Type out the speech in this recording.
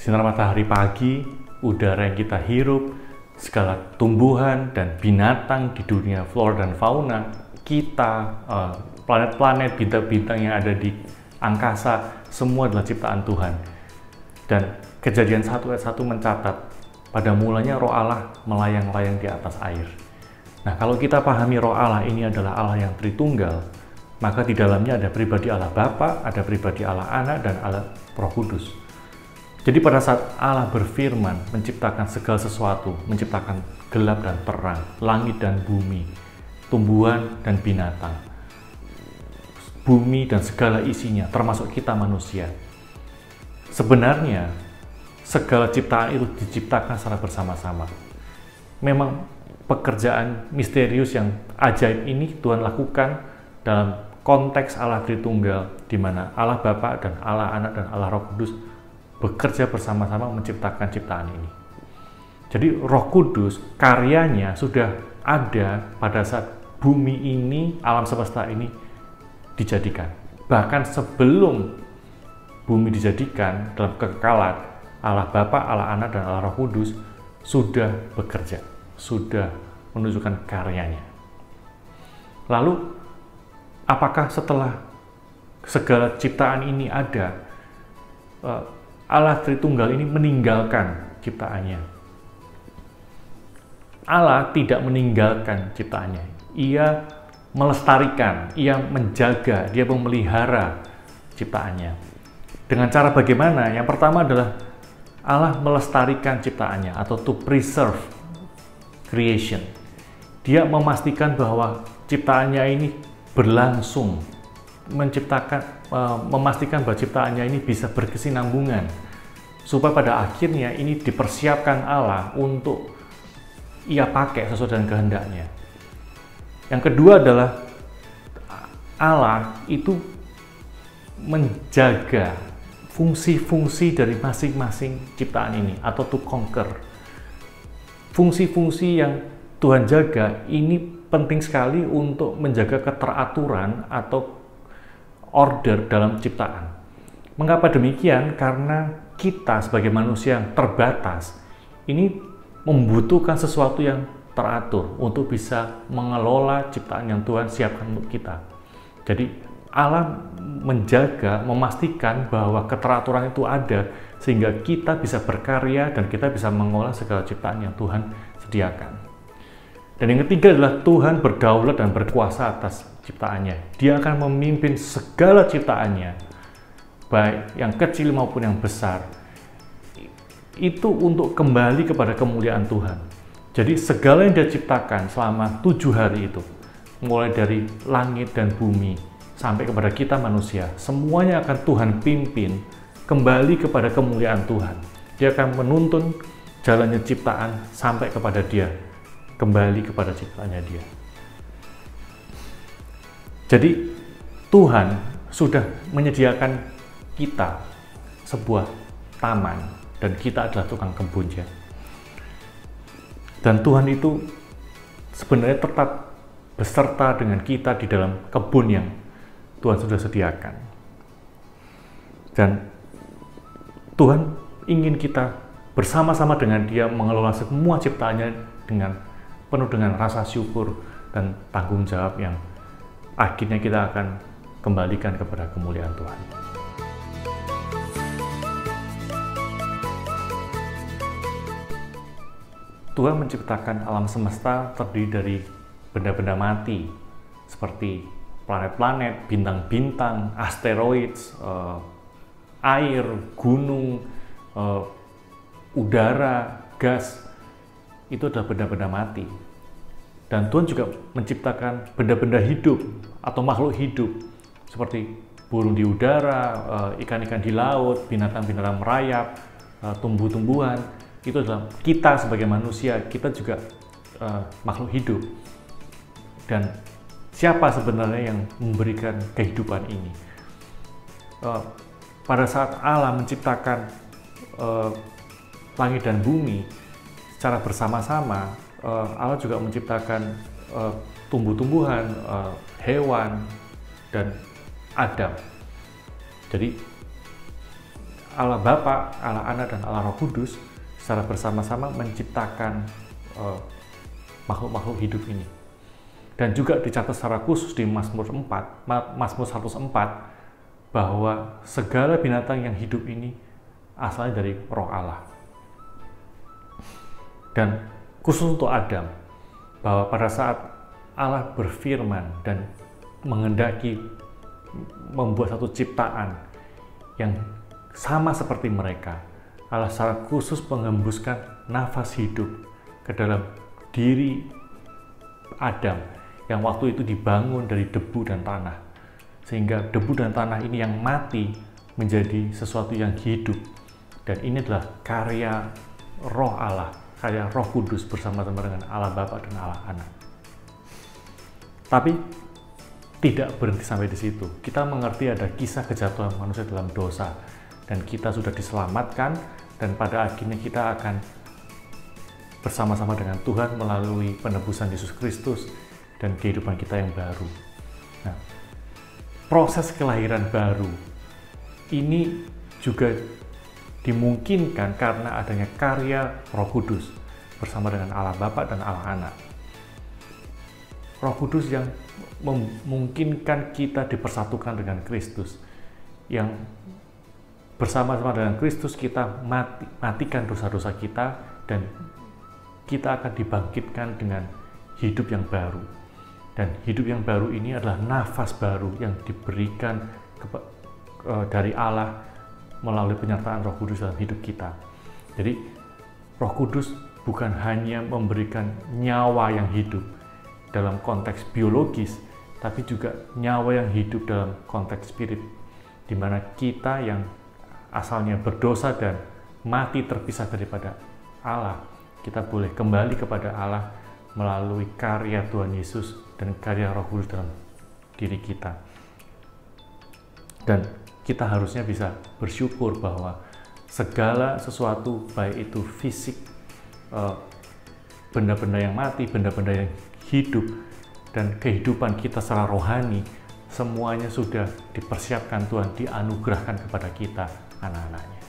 sinar matahari pagi, udara yang kita hirup, segala tumbuhan dan binatang di dunia flora dan fauna, kita, planet-planet, bintang-bintang yang ada di angkasa, semua adalah ciptaan Tuhan. Dan Kejadian 1 ayat 1 mencatat, pada mulanya Roh Allah melayang-layang di atas air. Nah, kalau kita pahami Roh Allah ini adalah Allah yang Tritunggal, maka di dalamnya ada pribadi Allah Bapa, ada pribadi Allah Anak, dan Allah Roh Kudus. Jadi pada saat Allah berfirman, menciptakan segala sesuatu, menciptakan gelap dan terang, langit dan bumi, tumbuhan dan binatang, bumi dan segala isinya, termasuk kita manusia. Sebenarnya, segala ciptaan itu diciptakan secara bersama-sama. Memang pekerjaan misterius yang ajaib ini Tuhan lakukan dalam konteks Allah Tritunggal, di mana Allah Bapa dan Allah Anak dan Allah Roh Kudus bekerja bersama-sama menciptakan ciptaan ini. Jadi Roh Kudus karyanya sudah ada pada saat bumi ini, alam semesta ini dijadikan. Bahkan sebelum bumi dijadikan dalam kekekalan, Allah Bapa, Allah Anak, dan Allah Roh Kudus sudah bekerja, sudah menunjukkan karyanya. Lalu, apakah setelah segala ciptaan ini ada, Allah Tritunggal ini meninggalkan ciptaannya? Allah tidak meninggalkan ciptaannya. Ia melestarikan, ia menjaga, dia memelihara ciptaannya. Dengan cara bagaimana? Yang pertama adalah Allah melestarikan ciptaannya, atau to preserve creation. Dia memastikan bahwa ciptaannya ini berlangsung, memastikan bahwa ciptaannya ini bisa berkesinambungan, supaya pada akhirnya ini dipersiapkan Allah untuk ia pakai sesuai dengan kehendaknya. Yang kedua adalah Allah itu menjaga fungsi-fungsi dari masing-masing ciptaan ini, atau to conquer. Fungsi-fungsi yang Tuhan jaga ini penting sekali untuk menjaga keteraturan atau order dalam ciptaan. Mengapa demikian? Karena kita sebagai manusia yang terbatas ini membutuhkan sesuatu yang teratur untuk bisa mengelola ciptaan yang Tuhan siapkan untuk kita. Jadi Allah menjaga, memastikan bahwa keteraturan itu ada, sehingga kita bisa berkarya dan kita bisa mengolah segala ciptaan yang Tuhan sediakan. Dan yang ketiga adalah Tuhan berdaulat dan berkuasa atas ciptaannya. Dia akan memimpin segala ciptaannya, baik yang kecil maupun yang besar, itu untuk kembali kepada kemuliaan Tuhan. Jadi segala yang Dia ciptakan selama 7 hari itu, mulai dari langit dan bumi, sampai kepada kita manusia, semuanya akan Tuhan pimpin kembali kepada kemuliaan Tuhan. Dia akan menuntun jalannya ciptaan sampai kepada Dia, kembali kepada ciptaannya Dia. Jadi Tuhan sudah menyediakan kita sebuah taman, dan kita adalah tukang kebunnya. Dan Tuhan itu sebenarnya tetap beserta dengan kita di dalam kebun yang Tuhan sudah sediakan. Dan Tuhan ingin kita bersama-sama dengan Dia mengelola semua ciptaannya dengan penuh dengan rasa syukur dan tanggung jawab yang akhirnya kita akan kembalikan kepada kemuliaan Tuhan. Tuhan menciptakan alam semesta terdiri dari benda-benda mati seperti planet-planet, bintang-bintang, asteroid, air, gunung, udara, gas. Itu adalah benda-benda mati. Dan Tuhan juga menciptakan benda-benda hidup atau makhluk hidup seperti burung di udara, ikan-ikan di laut, binatang-binatang merayap, tumbuh-tumbuhan. Itu adalah kita sebagai manusia, kita juga makhluk hidup. Dan siapa sebenarnya yang memberikan kehidupan ini? Pada saat Allah menciptakan langit dan bumi secara bersama-sama, Allah juga menciptakan tumbuh-tumbuhan, hewan, dan Adam. Jadi Allah Bapa, Allah Anak, dan Allah Roh Kudus secara bersama-sama menciptakan makhluk-makhluk hidup ini. Dan juga dicatat secara khusus di Mazmur 104 bahwa segala binatang yang hidup ini asalnya dari Roh Allah. Dan khusus untuk Adam, bahwa pada saat Allah berfirman dan menghendaki membuat satu ciptaan yang sama seperti mereka, Allah secara khusus mengembuskan nafas hidup ke dalam diri Adam yang waktu itu dibangun dari debu dan tanah, sehingga debu dan tanah ini yang mati menjadi sesuatu yang hidup. Dan ini adalah karya Roh Allah, karya Roh Kudus bersama-sama dengan Allah Bapa dan Allah Anak. Tapi tidak berhenti sampai di situ. Kita mengerti ada kisah kejatuhan manusia dalam dosa, dan kita sudah diselamatkan, dan pada akhirnya kita akan bersama-sama dengan Tuhan melalui penebusan Yesus Kristus dan kehidupan kita yang baru. Nah, proses kelahiran baru ini juga dimungkinkan karena adanya karya Roh Kudus bersama dengan Allah Bapa dan Allah Anak. Roh Kudus yang memungkinkan kita dipersatukan dengan Kristus, yang bersama-sama dengan Kristus kita matikan dosa-dosa kita, dan kita akan dibangkitkan dengan hidup yang baru. Dan hidup yang baru ini adalah nafas baru yang diberikan dari Allah melalui penyertaan Roh Kudus dalam hidup kita. Jadi Roh Kudus bukan hanya memberikan nyawa yang hidup dalam konteks biologis, tapi juga nyawa yang hidup dalam konteks spirit, di mana kita yang asalnya berdosa dan mati terpisah daripada Allah, kita boleh kembali kepada Allah melalui karya Tuhan Yesus dan karya Roh Kudus dalam diri kita. Dan kita harusnya bisa bersyukur bahwa segala sesuatu, baik itu fisik, benda-benda yang mati, benda-benda yang hidup, dan kehidupan kita secara rohani, semuanya sudah dipersiapkan Tuhan, dianugerahkan kepada kita, anak-anaknya.